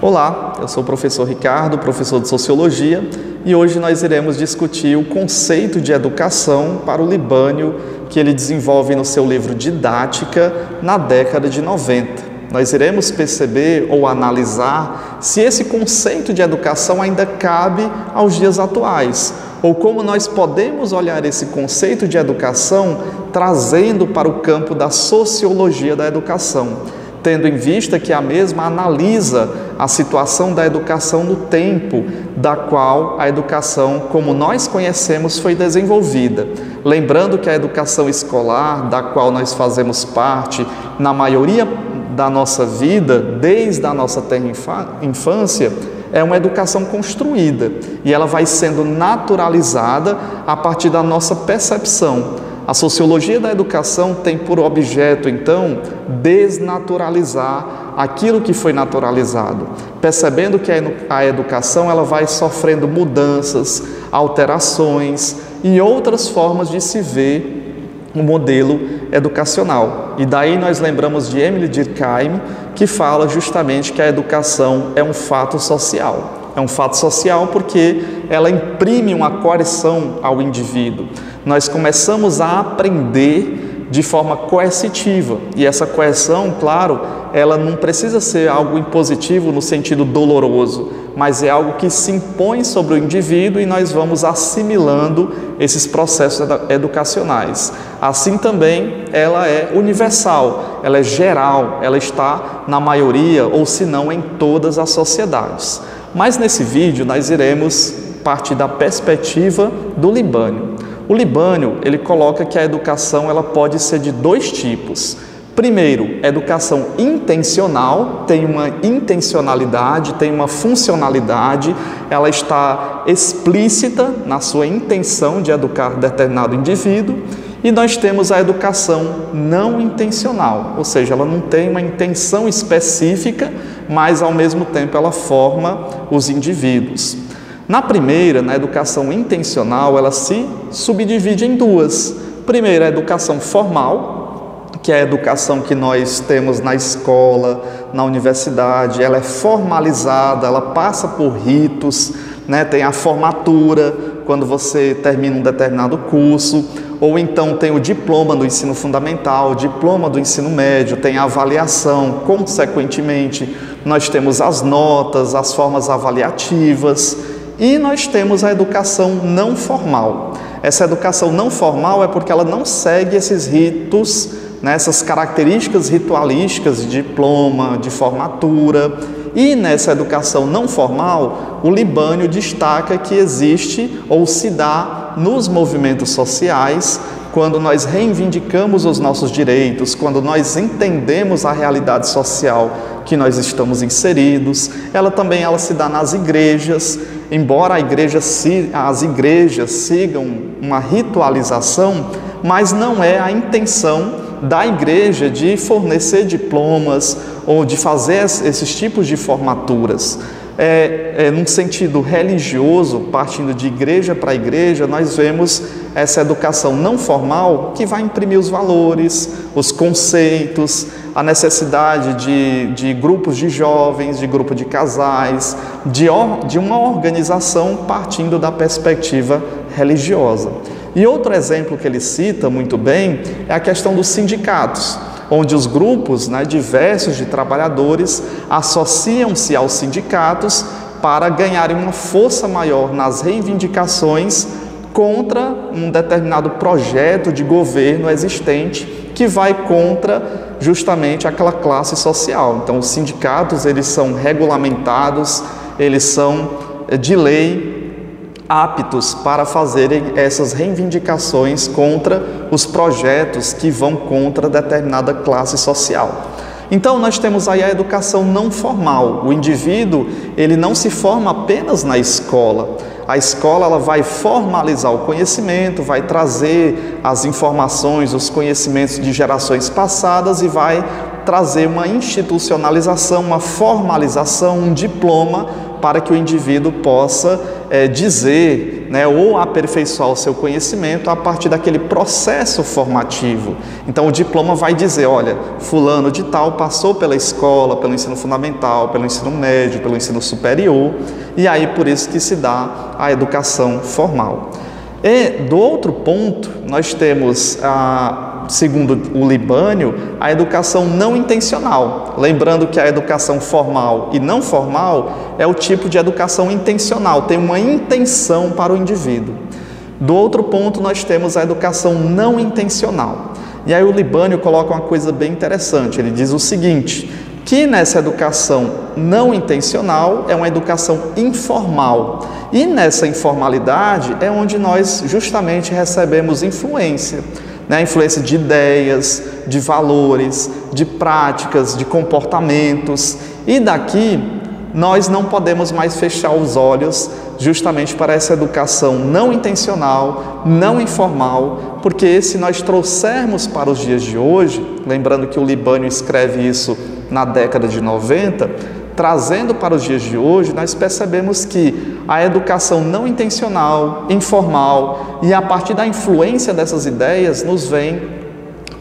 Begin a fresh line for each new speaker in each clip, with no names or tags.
Olá, eu sou o professor Ricardo, professor de Sociologia, e hoje nós iremos discutir o conceito de educação para o Libânio que ele desenvolve no seu livro Didática na década de 90. Nós iremos perceber ou analisar se esse conceito de educação ainda cabe aos dias atuais, ou como nós podemos olhar esse conceito de educação trazendo para o campo da sociologia da educação, tendo em vista que a mesma analisa a situação da educação no tempo da qual a educação, como nós conhecemos, foi desenvolvida. Lembrando que a educação escolar, da qual nós fazemos parte, na maioria da nossa vida, desde a nossa tenra infância, é uma educação construída e ela vai sendo naturalizada a partir da nossa percepção. A sociologia da educação tem por objeto, então, desnaturalizar aquilo que foi naturalizado, percebendo que a educação ela vai sofrendo mudanças, alterações e outras formas de se ver o modelo educacional. E daí nós lembramos de Emile Durkheim, que fala justamente que a educação é um fato social. É um fato social porque ela imprime uma coerção ao indivíduo. Nós começamos a aprender de forma coercitiva. E essa coerção, claro, ela não precisa ser algo impositivo no sentido doloroso, mas é algo que se impõe sobre o indivíduo e nós vamos assimilando esses processos educacionais. Assim também ela é universal, ela é geral, ela está na maioria ou se não em todas as sociedades. Mas nesse vídeo nós iremos partir da perspectiva do Libânio. O Libânio, ele coloca que a educação ela pode ser de dois tipos. Primeiro, educação intencional, tem uma intencionalidade, tem uma funcionalidade, ela está explícita na sua intenção de educar determinado indivíduo. E nós temos a educação não intencional, ou seja, ela não tem uma intenção específica, mas ao mesmo tempo ela forma os indivíduos. Na primeira, na educação intencional, ela se subdivide em duas. Primeiro, a educação formal, que é a educação que nós temos na escola, na universidade, ela é formalizada, ela passa por ritos, tem a formatura, quando você termina um determinado curso, ou então tem o diploma do ensino fundamental, o diploma do ensino médio, tem a avaliação, consequentemente, nós temos as notas, as formas avaliativas, e nós temos a educação não formal. Essa educação não formal é porque ela não segue esses ritos, essas características ritualísticas de diploma, de formatura. E nessa educação não formal, o Libânio destaca que existe ou se dá nos movimentos sociais, quando nós reivindicamos os nossos direitos, quando nós entendemos a realidade social que nós estamos inseridos. Ela se dá nas igrejas, embora as igrejas sigam uma ritualização, mas não é a intenção da igreja de fornecer diplomas ou de fazer esses tipos de formaturas. Num sentido religioso, partindo de igreja para igreja, nós vemos essa educação não formal que vai imprimir os valores, os conceitos, a necessidade de grupos de jovens, de grupo de casais, de uma organização partindo da perspectiva religiosa. E outro exemplo que ele cita muito bem é a questão dos sindicatos, onde os grupos diversos de trabalhadores associam-se aos sindicatos para ganharem uma força maior nas reivindicações contra um determinado projeto de governo existente que vai contra justamente aquela classe social. Então, os sindicatos, eles são regulamentados, eles são de lei aptos para fazerem essas reivindicações contra os projetos que vão contra determinada classe social. Então, nós temos aí a educação não formal. O indivíduo, ele não se forma apenas na escola. A escola ela vai formalizar o conhecimento, vai trazer as informações, os conhecimentos de gerações passadas e vai trazer uma institucionalização, uma formalização, um diploma para que o indivíduo possa dizer, né, ou aperfeiçoar o seu conhecimento a partir daquele processo formativo. Então o diploma vai dizer, olha, fulano de tal passou pela escola, pelo ensino fundamental, pelo ensino médio, pelo ensino superior, e aí por isso que se dá a educação formal. E do outro ponto, nós temos, segundo o Libânio, a educação não intencional. Lembrando que a educação formal e não formal é o tipo de educação intencional, tem uma intenção para o indivíduo. Do outro ponto, nós temos a educação não intencional. E aí o Libânio coloca uma coisa bem interessante, ele diz o seguinte, que nessa educação não intencional é uma educação informal. E nessa informalidade é onde nós justamente recebemos influência, né? Influência de ideias, de valores, de práticas, de comportamentos. E daqui nós não podemos mais fechar os olhos justamente para essa educação não intencional, não informal, porque se nós trouxermos para os dias de hoje, lembrando que o Libânio escreve isso na década de 90, trazendo para os dias de hoje, nós percebemos que a educação não intencional, informal e a partir da influência dessas ideias nos vem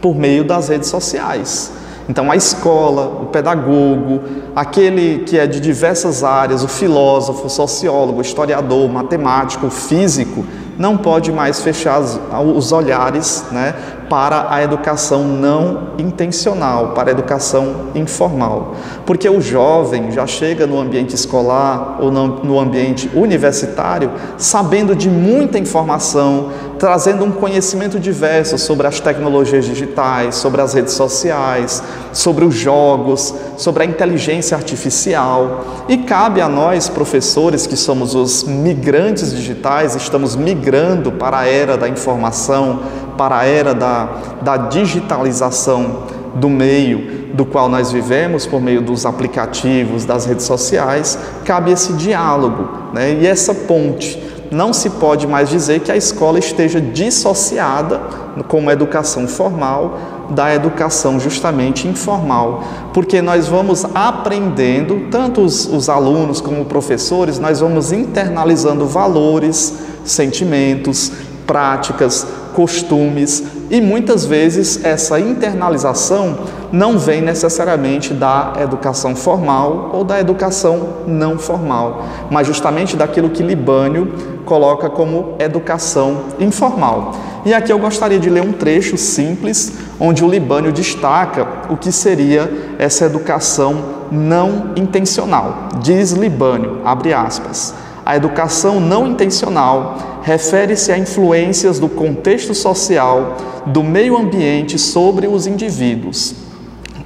por meio das redes sociais. Então a escola, o pedagogo, aquele que é de diversas áreas, o filósofo, o sociólogo, o historiador, o matemático, o físico, não pode mais fechar os olhares, né, para a educação não intencional, para a educação informal. Porque o jovem já chega no ambiente escolar ou no ambiente universitário sabendo de muita informação, trazendo um conhecimento diverso sobre as tecnologias digitais, sobre as redes sociais, sobre os jogos, sobre a inteligência artificial. E cabe a nós, professores, que somos os migrantes digitais, estamos migrando para a era da informação, para a era da digitalização do meio do qual nós vivemos, por meio dos aplicativos, das redes sociais, cabe esse diálogo, né? E essa ponte. Não se pode mais dizer que a escola esteja dissociada, como educação formal, da educação justamente informal, porque nós vamos aprendendo, tanto os alunos como professores, nós vamos internalizando valores, sentimentos, práticas, costumes, e muitas vezes essa internalização não vem necessariamente da educação formal ou da educação não formal, mas justamente daquilo que Libânio coloca como educação informal. E aqui eu gostaria de ler um trecho simples, onde o Libânio destaca o que seria essa educação não intencional. Diz Libânio, abre aspas, a educação não intencional refere-se a influências do contexto social, do meio ambiente sobre os indivíduos.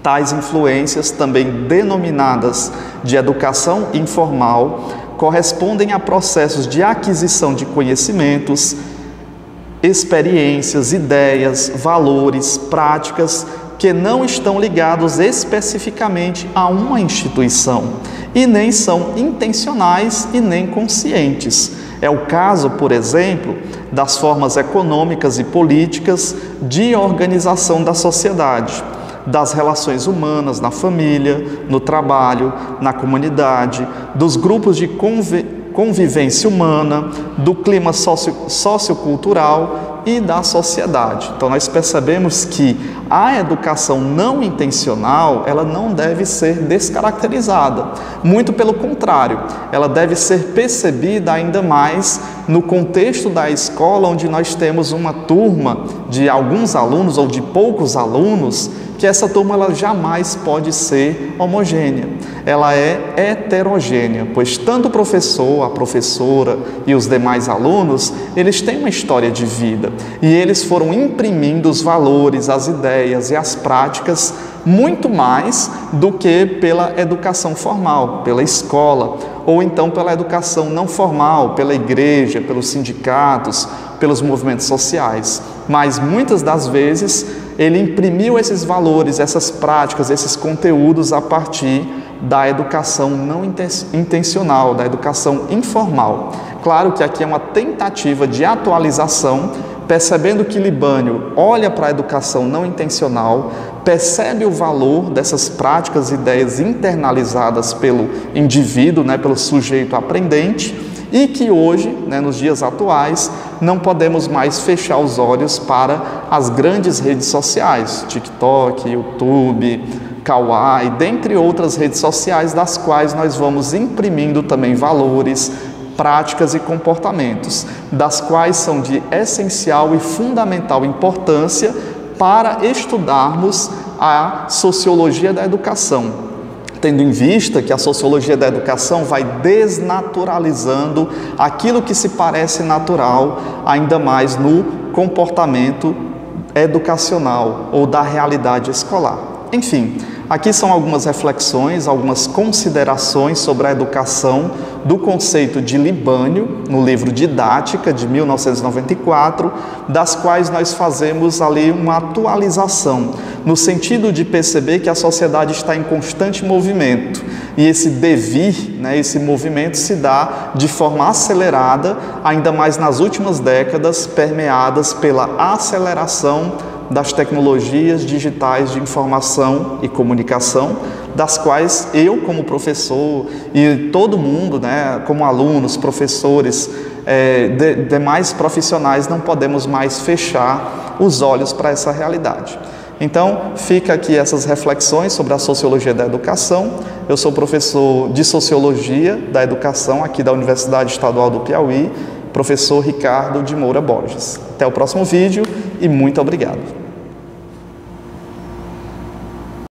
Tais influências, também denominadas de educação informal, correspondem a processos de aquisição de conhecimentos, experiências, ideias, valores, práticas que não estão ligados especificamente a uma instituição e nem são intencionais e nem conscientes. É o caso, por exemplo, das formas econômicas e políticas de organização da sociedade, das relações humanas na família, no trabalho, na comunidade, dos grupos de convivência humana, do clima sociocultural e da sociedade. Então nós percebemos que a educação não intencional, ela não deve ser descaracterizada. Muito pelo contrário, ela deve ser percebida ainda mais no contexto da escola, onde nós temos uma turma de alguns alunos ou de poucos alunos, que essa turma ela jamais pode ser homogênea, ela é heterogênea, pois tanto o professor, a professora e os demais alunos, eles têm uma história de vida e eles foram imprimindo os valores, as ideias e as práticas muito mais do que pela educação formal, pela escola, ou então pela educação não formal, pela igreja, pelos sindicatos, pelos movimentos sociais. Mas muitas das vezes ele imprimiu esses valores, essas práticas, esses conteúdos a partir da educação não intencional, da educação informal. Claro que aqui é uma tentativa de atualização, percebendo que Libânio olha para a educação não intencional, percebe o valor dessas práticas e ideias internalizadas pelo indivíduo, pelo sujeito aprendente, e que hoje, né, nos dias atuais, não podemos mais fechar os olhos para as grandes redes sociais, TikTok, YouTube, Kawaii, dentre outras redes sociais, das quais nós vamos imprimindo também valores, práticas e comportamentos, das quais são de essencial e fundamental importância para estudarmos a sociologia da educação, tendo em vista que a sociologia da educação vai desnaturalizando aquilo que se parece natural, ainda mais no comportamento educacional ou da realidade escolar. Enfim, aqui são algumas reflexões, algumas considerações sobre a educação do conceito de Libânio, no livro Didática, de 1994, das quais nós fazemos ali uma atualização, no sentido de perceber que a sociedade está em constante movimento, e esse devir, né, esse movimento se dá de forma acelerada, ainda mais nas últimas décadas, permeadas pela aceleração das tecnologias digitais de informação e comunicação, das quais eu, como professor, e todo mundo, né, como alunos, professores, demais profissionais, não podemos mais fechar os olhos para essa realidade. Então, fica aqui essas reflexões sobre a sociologia da educação. Eu sou professor de Sociologia da Educação aqui da Universidade Estadual do Piauí, professor Ricardo de Moura Borges. Até o próximo vídeo e muito obrigado.